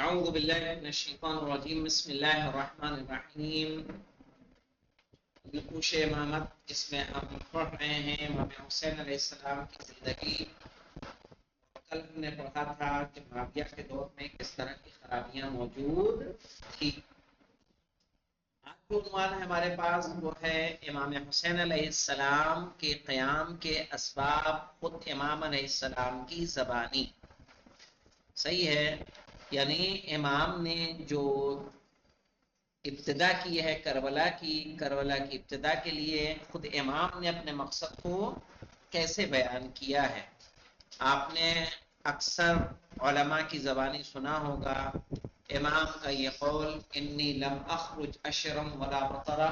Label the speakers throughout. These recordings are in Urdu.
Speaker 1: اعوذ باللہ من الشیطان الرجیم بسم اللہ الرحمن الرحیم نقوش امامت جس میں ہم پڑھ رہے ہیں امام حسین علیہ السلام کی زندگی. کل ہم نے پڑھا تھا کہ معاویہ کے دور میں کس طرح کی خرابیاں موجود تھی. آج جو عنوان ہے ہمارے پاس وہ ہے امام حسین علیہ السلام کے قیام کے اسباب خود امام علیہ السلام کی زبانی. صحیح ہے، یعنی امام نے جو ابتدا کی ہے کربلا کی ابتدا کے لیے خود امام نے اپنے مقصد کو کیسے بیان کیا ہے. آپ نے اکثر علماء کی زبانی سنا ہوگا امام کا یہ قول انی لم اخرج اشرا ولا بطرا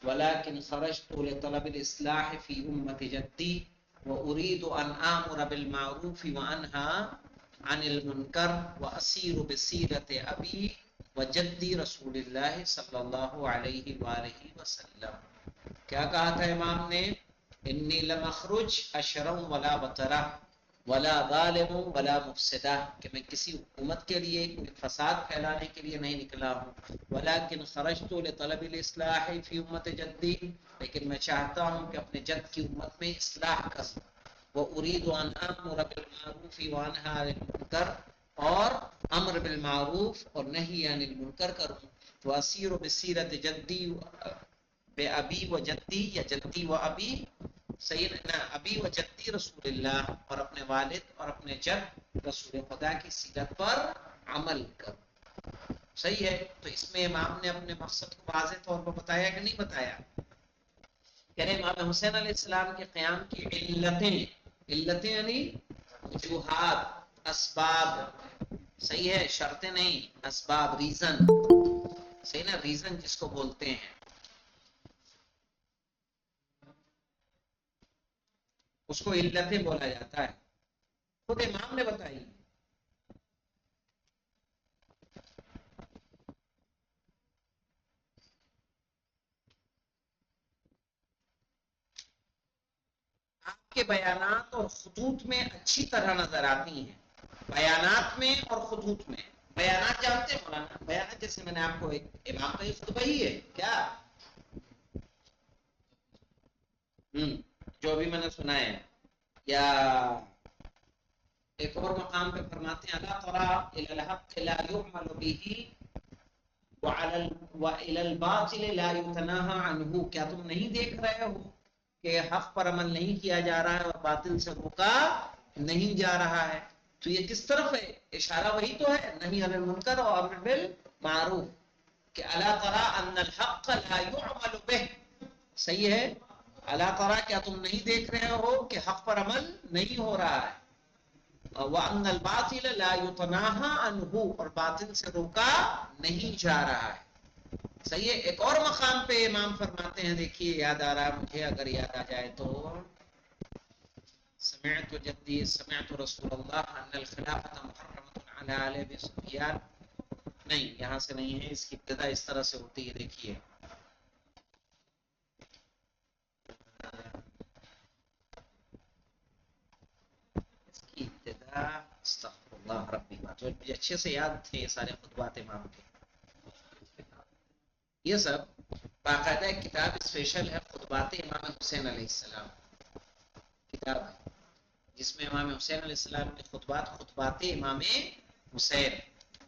Speaker 1: ولكن خرجت لطلب الاصلاح في امة جدي واريد ان امر بالمعروف وانهى عن المنکر واسیر بسیرت ابی وجدی رسول اللہ صلی اللہ علیہ وآلہ وسلم. کیا کہا تھا امام نے؟ انی لم اخرج اشرا ولا بطرا ولا ظالم ولا مفسدہ، کہ میں کسی حکومت کے لیے کوئی فساد پھیلانے کے لیے نہیں نکلا ہوں. ولکن خرجت لطلب الاصلاح فی امت جدی، لیکن میں چاہتا ہوں کہ اپنے جد کی امت میں اصلاح کروں. واريد ان امر بالمعروف وانهى عن المنکر، اور امر بالمعروف اور نہی عن المنکر کروں. واسیر بسیرت جدی بے ابی و جدی یا جدی و ابی، سیدنا ابی و جدی رسول اللہ، اور اپنے والد اور اپنے جد رسول خدا کی سیرت پر عمل کروں. صحیح ہے. تو اس میں امام نے اپنے مقصد کو واضح طور پر بتایا کہ نہیں بتایا؟ یعنی امام حسین علیہ السلام کے قیام کی علتیں یعنی وجوہات، اسباب. صحیح ہے، شرطیں نہیں، اسباب، ریزن. صحیح نا، ریزن جس کو بولتے ہیں اس کو علتیں بولا جاتا ہے. خود امام نے بتائی. آپ کے بیانات اور خطوط میں اچھی طرح نظر آتی ہیں. بیانات میں اور خطوط میں. بیانات جانتے ہیں مولانا؟ بیانات جیسے میں نے آپ کو ایک امام کا یہ خطبہ ہی ہے کیا، جو بھی میں نے سنا ہے. یا ایک اور مقام پہ فرماتے ہیں الا ترى الى الحق لا يعمل به وعلى الباطل لا يتناهى عنه. کیا تم نہیں دیکھ رہے ہو کہ حق پر عمل نہیں کیا جا رہا ہے اور باطل سے روکا نہیں جا رہا ہے؟ تو یہ کس طرف ہے؟ اشارہ وہی تو ہے، نہی عن المنکر اور امر بالمعروف، کہ الا ترى ان الحق لا يعمل به. صحیح ہے. الا ترى، کیا تم نہیں دیکھ رہے ہو کہ حق پر عمل نہیں ہو رہا ہے. وَأَنَّ الْبَاطِلَ لَا يُتَنَاهَى عَنْهُ، اور باطل سے روکا نہیں جا رہا ہے. صحیح ہے. ایک اور مقام پہ امام فرماتے ہیں، دیکھیے یاد آ رہا ہے مجھے، اگر یاد آ جائے تو سمعت جدی سمعت رسول اللہ ان الخلافة محرمة على آل ابي سفیان. نہیں، یہاں سے نہیں ہے، اس کی ابتدا اس طرح سے ہوتی ہے. دیکھیے اس کی ابتدا، استغفر اللہ ربی، بات مجھے اچھے سے یاد تھے یہ سارے خطبات امام کے. یہ سب باقاعدہ ایک کتاب اسپیشل ہے، خطبات امام حسین علیہ السلام کتاب ہے، جس میں امام حسین علیہ السلام کے خطبات امام حسین.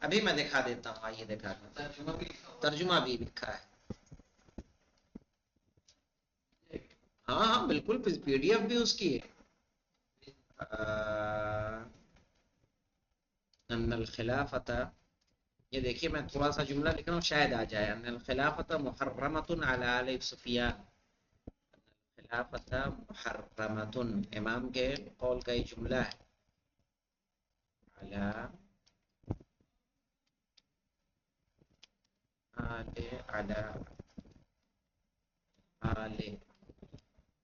Speaker 1: ابھی میں دکھا دیتا ہوں، آئیے دکھا دیتا ہوں. ترجمہ بھی لکھا ہے. ہاں ہاں بالکل، پی ڈی ایف بھی اس کی ہے. ان الخلافت، یہ دیکھیے میں تھوڑا سا جملہ لکھ رہا ہوں شاید آ جائے. ان الخلافت محرمۃ علی آل سفیان. خلافت محرمۃ، امام کے قول کا یہ جملہ ہے.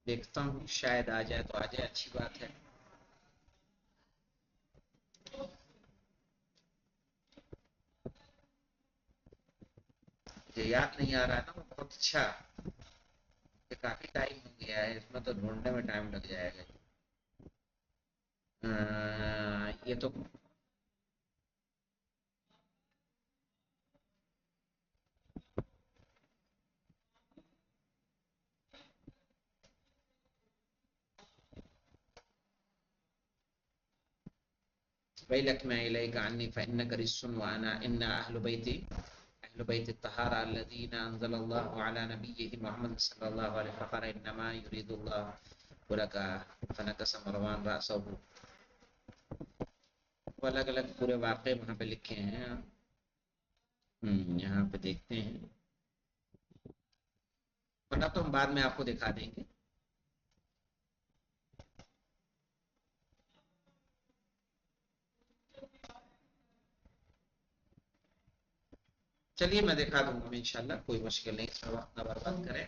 Speaker 1: دیکھتا ہوں شاید آ جائے تو آ جائے، اچھی بات ہے. مجھے یاد نہیں آ رہا ہے نا. بہت اچھا، کافی ٹائم ہو گیا ہے، اس میں تو ڈھونڈنے میں ٹائم لگ جائے گا. یہ تو ویلک ما الیک عنی فانک رجس وانا ان اہل بیتی بیت الطہارہ الذین انزل اللہ علی نبیہ محمد صلی اللہ علیہ وسلم فقال انما یرید اللہ ولک فنکس مروان رأسہ. الگ الگ پورے واقعے وہاں پہ لکھے ہیں. یہاں پہ دیکھتے ہیں ورنہ تو ہم بعد میں آپ کو دکھا دیں گے. چلیے میں دکھا دوں گا انشاءاللہ، کوئی مشکل نہیں، اس میں وقت نہ برباد کریں.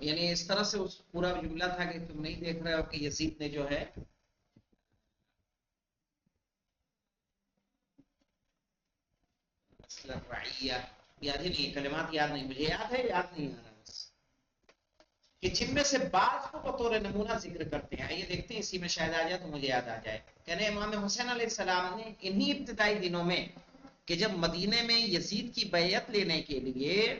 Speaker 1: یعنی اس طرح سے اس پورا جملہ تھا کہ تم نہیں دیکھ رہے ہو کہ یزید نے جو ہے یاد ہی نہیں، کلمات یاد نہیں، مجھے یاد ہے، یاد نہیں آ رہا بس، کہ جن میں سے بعض کو بطور نمونہ ذکر کرتے ہیں. آئیے دیکھتے ہیں، اسی میں شاید آ جائے تو مجھے یاد آ جائے. کہنے امام حسین علیہ السلام نے انہی ابتدائی دنوں میں کہ جب مدینے میں یزید کی بیعت لینے کے لیے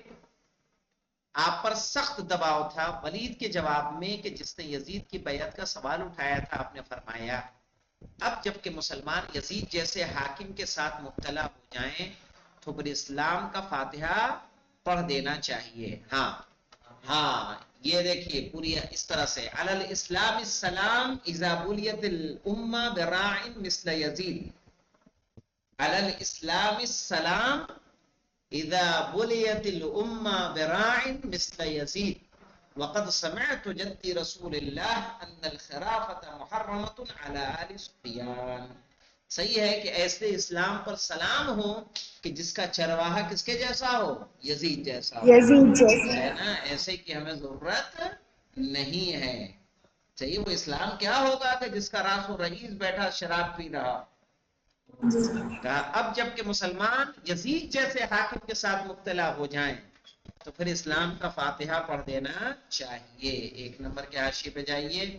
Speaker 1: آپ پر سخت دباؤ تھا، ولید کے جواب میں کہ جس نے یزید کی بیعت کا سوال اٹھایا تھا، آپ نے فرمایا اب جب کہ مسلمان یزید جیسے حاکم کے ساتھ مبتلا ہو جائیں تو پھر اسلام کا فاتحہ پڑھ دینا چاہیے. ہاں یہ دیکھیے پوری اس طرح سے علی الاسلام السلام اذا بلیت الامہ براع مثل یزید. علی الاسلام السلام اذا بلیت الامہ براع مثل یزید وقد سمعت جدی رسول اللہ ان الخرافۃ محرمۃ علی آل سفیان. صحیح ہے کہ ایسے اسلام پر سلام ہو کہ جس کا چرواہا کس کے جیسا ہو؟ یزید جیسا ہو. ہے نا، ایسے کی ہمیں ضرورت نہیں ہے. صحیح، وہ اسلام کیا ہوگا کہ جس کا راس و رئیس بیٹھا شراب پی رہا. کہا اب جب کہ مسلمان یزید جیسے حاکم کے ساتھ مبتلا ہو جائیں تو پھر اسلام کا فاتحہ پڑھ دینا چاہیے. 1 نمبر کے حاشیے پہ جائیے.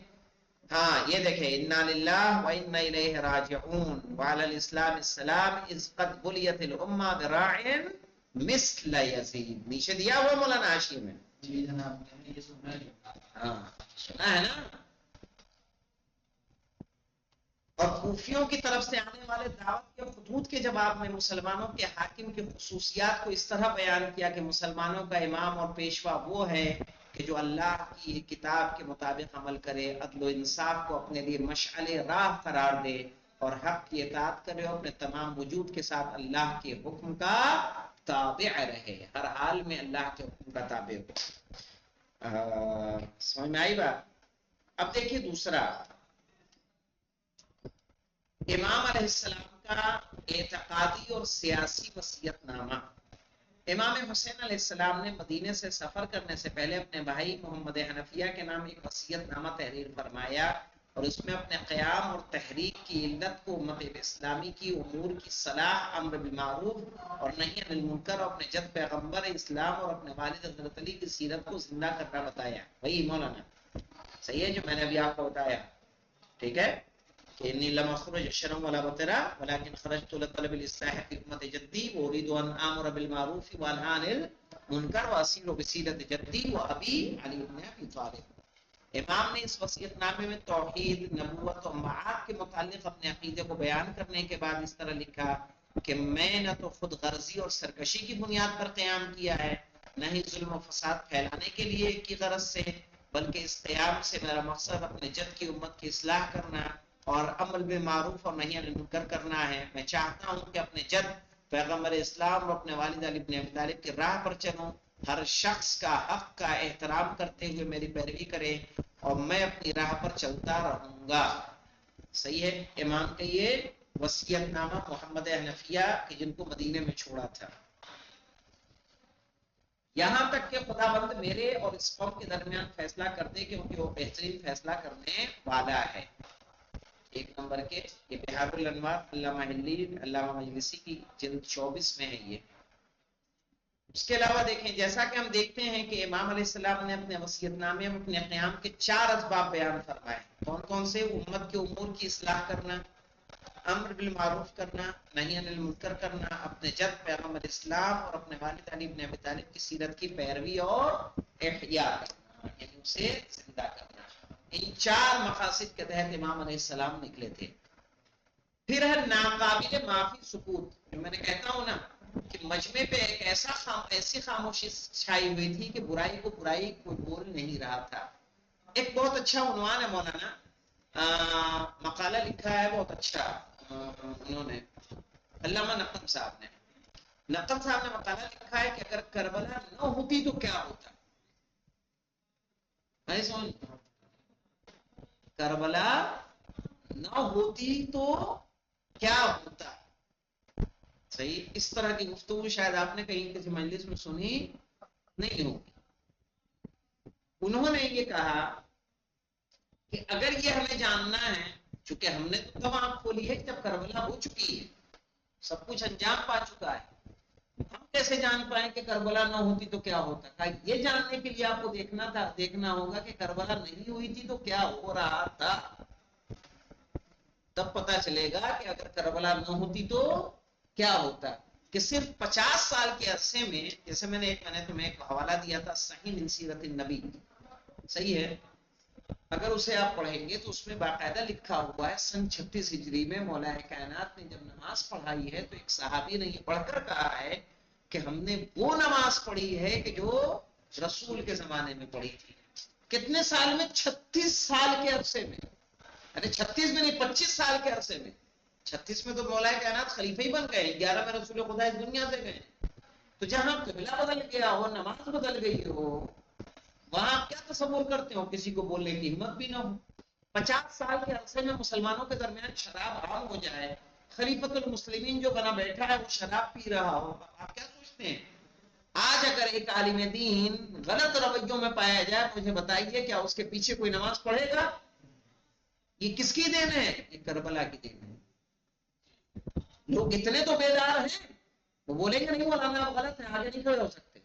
Speaker 1: ہاں یہ دیکھیں انا للہ و انا الیہ راجعون وعلی الاسلام السلام اذ قد بلیت الامہ براع مثل یزید. نیچے دیا ہوا مولانا حاشیے میں. جی جناب یہ سنا ہے نا. اور کوفیوں کی طرف سے آنے والے دعوت کے خطوط کے جواب میں مسلمانوں کے حاکم کی خصوصیات کو اس طرح بیان کیا کہ مسلمانوں کا امام اور پیشوا وہ ہے کہ جو اللہ کی کتاب کے مطابق عمل کرے، عدل و انصاف کو اپنے لیے مشعل راہ قرار دے اور حق کی اطاعت کرے اور اپنے تمام وجود کے ساتھ اللہ کے حکم کا تابع رہے، ہر حال میں اللہ کے حکم کا تابع ہو. سمجھ میں آئی بات؟ اب دیکھیے دوسرا، امام علیہ السلام کا اعتقادی اور سیاسی وصیت نامہ. امام حسین علیہ السلام نے مدینے سے سفر کرنے سے پہلے اپنے بھائی محمد حنفیہ کے نام ایک وصیت نامہ تحریر فرمایا اور اس میں اپنے قیام اور تحریک کی علت کو امت اسلامی کی امور کی صلاح، امر بالمعروف اور نہی عن المنکر اور اپنے جد پیغمبر اسلام اور اپنے والد حضرت علی کی سیرت کو زندہ کرنا بتایا. وہی مولانا صحیح ہے جو میں نے ابھی آپ کو بتایا. ٹھیک ہے کہ انی لم اخرج شرا ولا بطرا ولكن خرجت لطلب الاصلاح في امه جدي واريد ان امر بالمعروف وانهى عن المنكر واسير بسيره جدي وابي علي بن ابي طالب. امام نے اس وصیت نامے میں توحید، نبوت و معاد کے متعلق اپنے عقیدے کو بیان کرنے کے بعد اس طرح لکھا کہ میں نہ تو خود غرضی اور سرکشی کی بنیاد پر قیام کیا ہے، نہ ہی ظلم و فساد پھیلانے کے لیے کی غرض سے، بلکہ اس قیام سے میرا مقصد اپنے جد کی امت کی اصلاح کرنا اور عمل بالمعروف اور نہی عن المنکر کرنا ہے. میں چاہتا ہوں کہ اپنے جد پیغمبر اسلام اور اپنے والد علی بن ابی طالب کی راہ پر چلوں، ہر شخص کا حق کا احترام کرتے ہوئے میری پیروی کرے اور میں اپنی راہ پر چلتا رہوں گا. صحیح ہے، امام کا یہ وصیت نامہ محمد حنفیہ کہ جن کو مدینے میں چھوڑا تھا. یہاں تک کہ خداوند میرے اور اس قوم کے درمیان فیصلہ کر دے کیونکہ وہ بہترین فیصلہ کرنے والا ہے. 1 نمبر کے یہ بحار الانوار علامہ ہلی علامہ مجلسی کی جلد 24 میں ہے یہ. اس کے علاوہ دیکھیں جیسا کہ ہم دیکھتے ہیں کہ امام علیہ السلام نے اپنے وصیت نامے میں اپنے قیام کے 4 اسباب بیان فرمائے. کون کون سے؟ امت کے امور کی اصلاح کرنا، امر بالمعروف کرنا، نہی عن المنکر کرنا، اپنے جد پیغمبر اسلام اور اپنے والد علی بن ابی طالب کی سیرت کی پیروی اور احیاء کرنا، یعنی اسے زندہ کرنا. ان چار مقاصد کے تحت امام علیہ السلام نکلے تھے. پھر ہے ناقابل معافی سکوت. جو میں نے کہتا ہوں نا کہ مجمع پہ ایک ایسی خاموشی چھائی ہوئی تھی کہ برائی کو برائی کوئی بول نہیں رہا تھا. ایک بہت اچھا عنوان ہے مولانا، مقالہ لکھا ہے بہت اچھا انہوں نے، علامہ نقم صاحب نے. نقم صاحب نے مقالہ لکھا ہے کہ اگر کربلا نہ ہوتی تو کیا ہوتا. کربلا نہ ہوتی تو کیا ہوتا. صحیح. اس طرح کی گفتگو شاید آپ نے کہیں کسی مجلس میں سنی نہیں ہوگی. انہوں نے یہ کہا کہ اگر یہ ہمیں جاننا ہے، چونکہ ہم نے تو تب آنکھ کھولی ہے جب کربلا ہو چکی ہے، سب کچھ انجام پا چکا ہے، ہم کیسے جان پائیں کہ کربلا نہ ہوتی تو کیا ہوتا. کہ یہ جاننے کے لیے آپ کو دیکھنا ہوگا کہ کربلا نہیں ہوئی تھی تو کیا ہو رہا تھا. تب پتا چلے گا کہ اگر کربلا نہ ہوتی تو کیا ہوتا. کہ صرف 50 سال کے عرصے میں، جیسے میں نے تمہیں ایک حوالہ دیا تھا صحیح من سیرت النبی، صحیح ہے، اگر اسے آپ پڑھیں گے تو اس میں باقاعدہ لکھا ہوا ہے سن 36 ہجری میں مولا کائنات نے جب نماز پڑھائی ہے تو ایک صحابی نے یہ پڑھ کر کہا ہے کہ ہم نے وہ نماز پڑھی ہے کہ جو رسول کے زمانے میں پڑھی تھی. کتنے سال میں؟ 36 سال کے عرصے میں. ارے 36 میں نہیں، 25 سال کے عرصے میں. 36 میں تو مولا کائنات خلیفہ ہی بن گئے، 11 میں رسول خدا اس دنیا سے گئے. تو جہاں قبلہ بدل گیا ہو، نماز بدل گئی ہو، وہاں آپ کیا تصور کرتے ہو کسی کو بولنے کی ہمت بھی نہ ہو. 50 سال کے عرصے میں مسلمانوں کے درمیان شراب عام ہو جائے، خلیفۃ المسلمین جو بنا بیٹھا ہے وہ شراب پی رہا ہو، آپ کیا سوچتے ہیں؟ آج اگر ایک عالم دین غلط رویوں میں پایا جائے، مجھے بتائیے کیا اس کے پیچھے کوئی نماز پڑھے گا؟ یہ کس کی دین ہے؟ یہ کربلا کی دین ہے. لوگ اتنے تو بیدار ہیں وہ بولیں گے نہیں مولانا آپ غلط ہیں، آگے نہیں کھڑے ہو سکتے.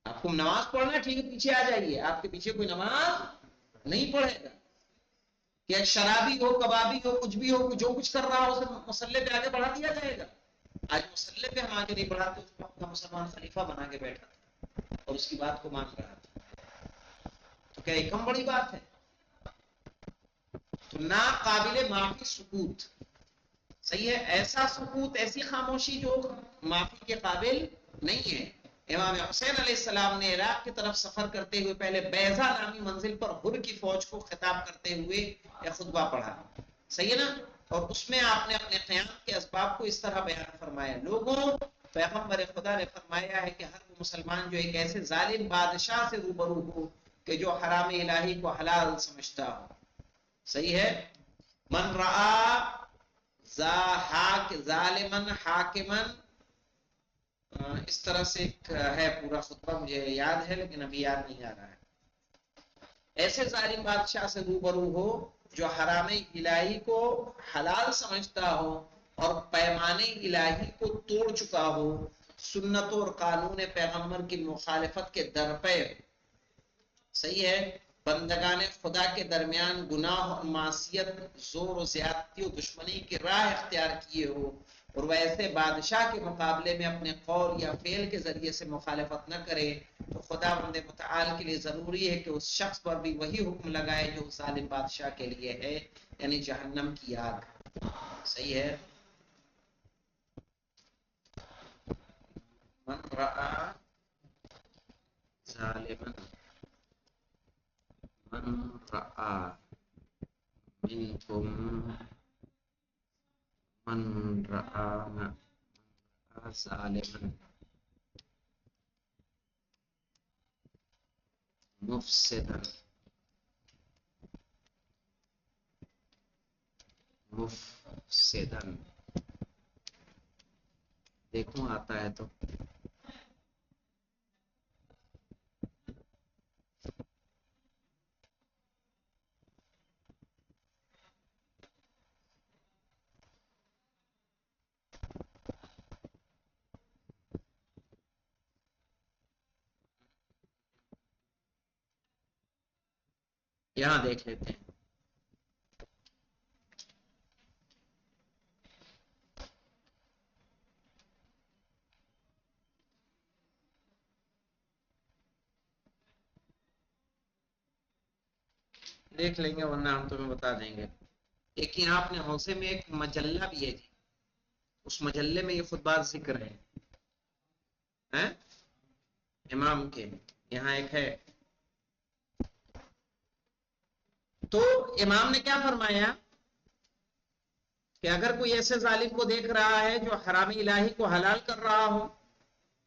Speaker 1: آپ کو نماز پڑھنا ٹھیک ہے، پیچھے آ جائیے. آپ کے پیچھے کوئی نماز نہیں پڑھے گا. کہ ایک شرابی ہو، کبابی ہو، کچھ بھی ہو، جو کچھ کر رہا ہو اسے مسلح پہ آگے بڑھا دیا جائے گا. آج مسلح پہ ہم آگے نہیں بڑھاتے، تو اپنا مسلمان خلیفہ بنا کے بیٹھا تھا اور اس کی بات کو مان رہا تھا. تو کیا یہ کم بڑی بات ہے؟ تو ناقابل معافی سکوت، صحیح ہے، ایسا سکوت، ایسی خاموشی جو معافی کے قابل نہیں ہے. امام حسین علیہ السلام نے عراق کی طرف سفر کرتے ہوئے پہلے بیضا نامی منزل پر ہر کی فوج کو خطاب کرتے ہوئے یہ خطبہ پڑھا، صحیح ہے نا. اور اس میں آپ نے اپنے قیام کے اسباب کو اس طرح بیان فرمایا: لوگوں، پیغمبر خدا نے فرمایا ہے کہ ہر مسلمان جو ایک ایسے ظالم بادشاہ سے روبرو ہو کہ جو حرام الہی کو حلال سمجھتا ہو، صحیح ہے. من رعا ظالمن حاکمن، اس طرح سے ہے پورا خطبہ، مجھے یاد ہے لیکن ابھی یاد نہیں آ رہا ہے. ایسے ظالم بادشاہ سے روبرو ہو جو حرام الہی کو حلال سمجھتا ہو اور پیمانے الہی کو توڑ چکا ہو، سنت اور قانون پیغمبر کی مخالفت کے درپے، صحیح ہے، بندگان خدا کے درمیان گناہ اور معصیت، زور و زیادتی و دشمنی کی راہ اختیار کیے ہو، اور وہ ایسے بادشاہ کے مقابلے میں اپنے قول یا فعل کے ذریعے سے مخالفت نہ کرے، تو خدا بند متعال کے لیے ضروری ہے کہ اس شخص پر بھی وہی حکم لگائے جو ظالم بادشاہ کے لیے ہے، یعنی جہنم کی آگ. صحیح ہے. من رعا ظالما، من رعا منکم، من رعا ظالما مفسدا دیکھوں آتا ہے تو. یہاں دیکھ لیتے ہیں. دیکھ لیں گے ورنہ ہم تمہیں بتا دیں گے. ایک یہاں اپنے حوصے میں ایک مجلہ بھی ہے جی، اس مجلے میں یہ خطبات ذکر ہے امام کے، یہاں ایک ہے. تو امام نے کیا فرمایا کہ اگر کوئی ایسے ظالم کو دیکھ رہا ہے جو حرام الہی کو حلال کر رہا ہو،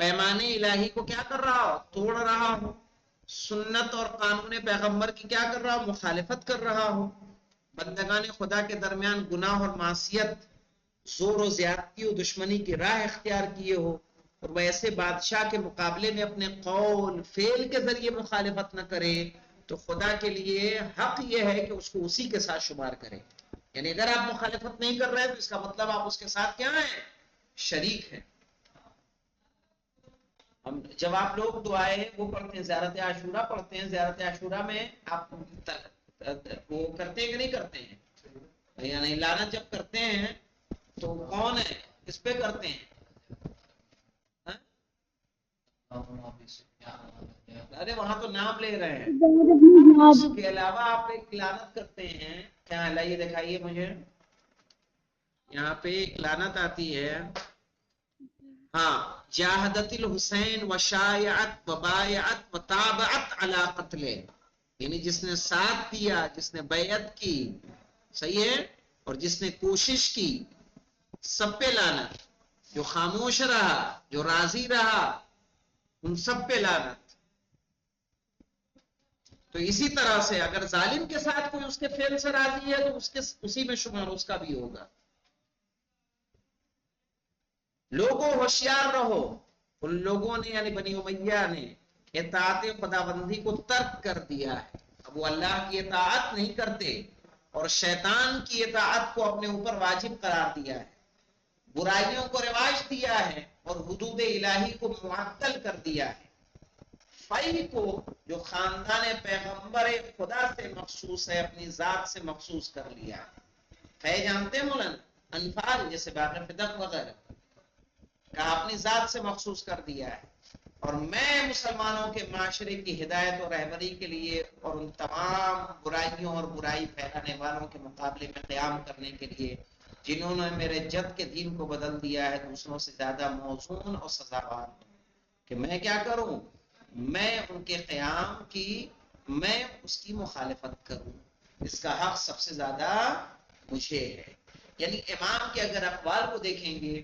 Speaker 1: پیمانے الہی کو کیا کر رہا ہو، توڑ رہا ہو، سنت اور قانون پیغمبر کی کیا کر رہا ہو، مخالفت کر رہا ہو، بندگان خدا کے درمیان گناہ اور معصیت، زور و زیادتی و دشمنی کی راہ اختیار کیے ہو، اور وہ ایسے بادشاہ کے مقابلے میں اپنے قول فعل کے ذریعے مخالفت نہ کرے، تو خدا کے لیے حق یہ ہے کہ اس کو اسی کے ساتھ شمار کرے. یعنی اگر آپ مخالفت نہیں کر رہے تو اس کا مطلب آپ اس کے ساتھ کیا ہیں، شریک ہیں. ہم جب آپ لوگ دعائیں وہ پڑھتے ہیں، زیارت عاشورہ پڑھتے ہیں، زیارت عاشورہ میں آپ وہ کرتے ہیں کہ نہیں کرتے ہیں، یعنی لعنت جب کرتے ہیں تو کون ہے اس پہ کرتے ہیں؟ ارے وہاں تو نام لے رہے ہیں، اس کے علاوہ آپ ایک لعنت کرتے ہیں. کیا لائیے دکھائیے مجھے، یہاں پہ ایک لعنت آتی ہے، ہاں، جاہدت الحسین وشایعت وبایعت وتابعت علی قتلہ، یعنی جس نے ساتھ دیا، جس نے بیعت کی، صحیح ہے، اور جس نے کوشش کی، سب پہ لعنت. جو خاموش رہا، جو راضی رہا، ان سب پہ لعنت. تو اسی طرح سے اگر ظالم کے ساتھ کوئی اس کے فعل سے راضی ہے تو اسی میں شمار اس کا بھی ہوگا. لوگوں ہوشیار رہو، ان لوگوں نے یعنی بنی امیہ نے اطاعت خداوندی کو ترک کر دیا ہے. اب وہ اللہ کی اطاعت نہیں کرتے اور شیطان کی اطاعت کو اپنے اوپر واجب قرار دیا ہے، برائیوں کو رواج دیا ہے اور حدود الہی کو معطل کر دیا ہے. فائی کو جو خاندان پیغمبر خدا سے مخصوص ہے اپنی ذات سے مخصوص کر لیا ہے. جانتے ہیں مولانا انفال جیسے باقی فدق وغیرہ کا اپنی ذات سے مخصوص کر دیا ہے، اور میں مسلمانوں کے معاشرے کی ہدایت اور رہبری کے لیے اور ان تمام برائیوں اور برائی پھیلانے والوں کے مقابلے میں قیام کرنے کے لیے جنہوں نے میرے جد کے دین کو بدل دیا ہے دوسروں سے زیادہ موزون اور سزاوار ہوں، کہ میں کیا کروں، میں ان کے قیام کی، میں اس کی مخالفت کروں. اس کا حق سب سے زیادہ مجھے ہے. یعنی امام کے اگر اقوال کو دیکھیں گے،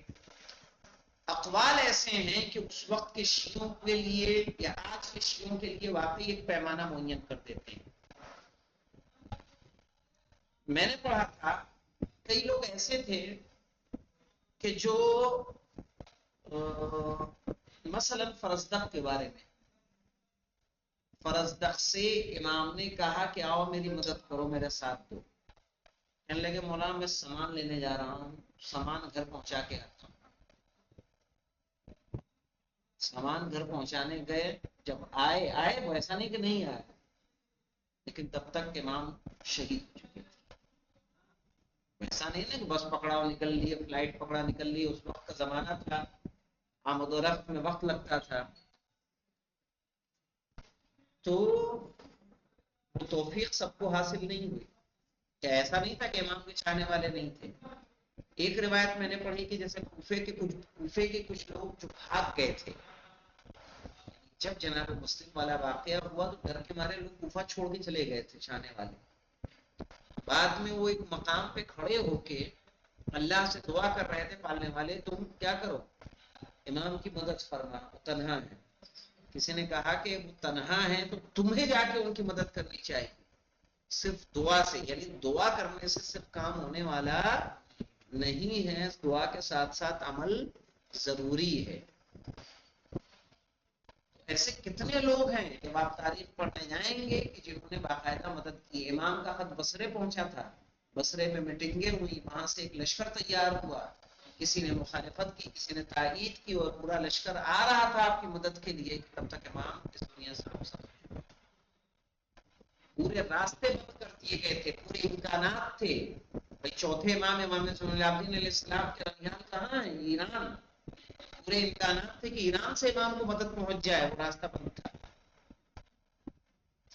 Speaker 1: اقوال ایسے ہیں کہ اس وقت کے شیعوں کے لیے یا آج کے شیعوں کے لیے واقعی ایک پیمانہ معین کر دیتے ہیں. میں نے پڑھا تھا کئی لوگ ایسے تھے کہ جو مثلا فرزدق کے بارے میں، فرزدق سے امام نے کہا کہ آؤ میری مدد کرو، میرے ساتھ دو. کہنے لگے مولانا میں سامان لینے جا رہا ہوں، سامان گھر پہنچا کے آتا ہوں. سامان گھر پہنچانے گئے، جب آئے وہ ایسا نہیں کہ نہیں آئے، لیکن تب تک امام شہید ہو چکے تھے. ایسا نہیں نا کہ بس پکڑا نکل لیے، فلائٹ پکڑا نکل لیے. اس وقت کا زمانہ تھا، آمد و رفت میں وقت لگتا تھا. تو وہ توفیق سب کو حاصل نہیں ہوئی. کہ ایسا نہیں تھا کہ امام کے چاہنے والے نہیں تھے. ایک روایت میں نے پڑھی کہ جیسے کوفے کے کچھ لوگ جو بھاگ گئے تھے، جب جناب مسلم والا واقعہ ہوا تو ڈر کے مارے لوگ کوفہ چھوڑ کے چلے گئے تھے چاہنے والے. بعد میں وہ ایک مقام پہ کھڑے ہو کے اللہ سے دعا کر رہے تھے پالنے والے، تم کیا کرو، امام کی مدد فرما، وہ تنہا ہے. کسی نے کہا کہ وہ تنہا ہے تو تمہیں جا کے ان کی مدد کرنی چاہیے، صرف دعا سے. یعنی دعا کرنے سے صرف کام ہونے والا نہیں ہے، دعا کے ساتھ ساتھ عمل ضروری ہے. ایسے کتنے لوگ ہیں جب آپ تاریخ پڑھنے جائیں گے کہ جنہوں نے باقاعدہ مدد کی. امام کا خط بصرے پہنچا تھا، بصرے میں میٹنگیں ہوئی، وہاں سے ایک لشکر تیار ہوا، کسی نے مخالفت کی، کسی نے تائید کی، اور پورا لشکر آ رہا تھا آپ کی مدد کے لیے تب تک امام اس دنیا سے رخصت ہوئے. پورے راستے بند کر دیے گئے تھے، پورے امکانات تھے. بھائی چوتھے امام زین العابدین علیہ السلام کے رہنیان کہاں ہے؟ ایران. پورے امکانات تھے کہ ایران سے امام کو مدد پہنچ جائے، وہ راستہ بند تھا.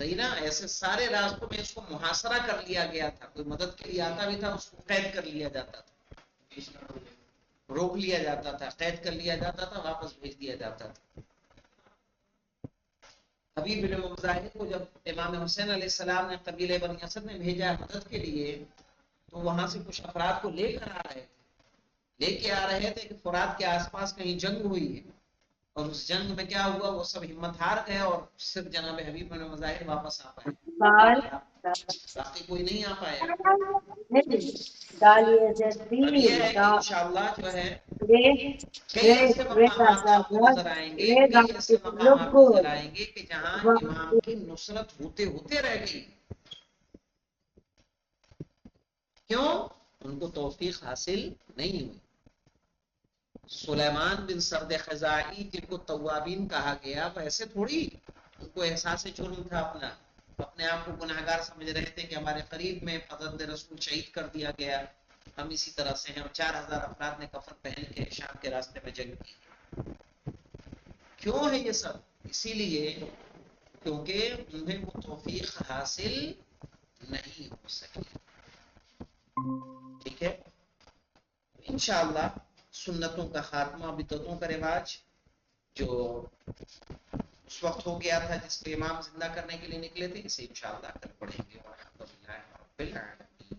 Speaker 1: صحیح نا. ایسے سارے راستوں میں اس کو محاصرہ کر لیا گیا تھا. کوئی مدد کے لیے آتا بھی تھا اس کو قید کر لیا جاتا تھا, روک لیا جاتا تھا, قید کر لیا جاتا تھا, واپس بھیج دیا جاتا تھا. حبیب بن مظاہر کو جب امام حسین علیہ السلام نے قبیلہ بنی اسد نے بھیجا مدد کے لیے, تو وہاں سے کچھ افراد کو لے کر آ رہے تھے, لے کے آ رہے تھے کہ فرات کے آس پاس کہیں جنگ ہوئی ہے, اور اس جنگ میں کیا ہوا, وہ سب ہمت ہار گئے اور صرف جناب حبیب بن مظاہر واپس آ پائے, باقی کوئی نہیں آ پایا. اب یہ ہے کہ انشاءاللہ جو ہے کئی ایسے مقامات آپ کو نظر آئیں گے, کئی ایسے مقامات نظر آئیں گے کہ جہاں امام کی نصرت ہوتے ہوتے رہ گئی. کیوں؟ ان کو توفیق حاصل نہیں ہوئی. سلیمان بن سرد خزائی جن کو توابین کہا گیا, ویسے تھوڑی ان کو احساس جرم تھا اپنا, اپنے آپ کو گناہگار سمجھ رہے تھے کہ ہمارے قریب میں فرزند رسول شہید کر دیا گیا, ہم اسی طرح سے ہیں, اور 4000 افراد نے کفن پہن کے شام کے راستے میں جنگ کی. کیوں ہے یہ سب؟ اسی لیے کیونکہ انہیں وہ توفیق حاصل نہیں ہو سکی. ٹھیک ہے, انشاءاللہ سنتوں کا خاتمہ, بدعتوں کا رواج جو اس وقت ہو گیا تھا جس کو امام زندہ کرنے کے لیے نکلے تھے, اسے انشاءاللہ کل پڑھیں گے. والحمدللہ رب العالمین.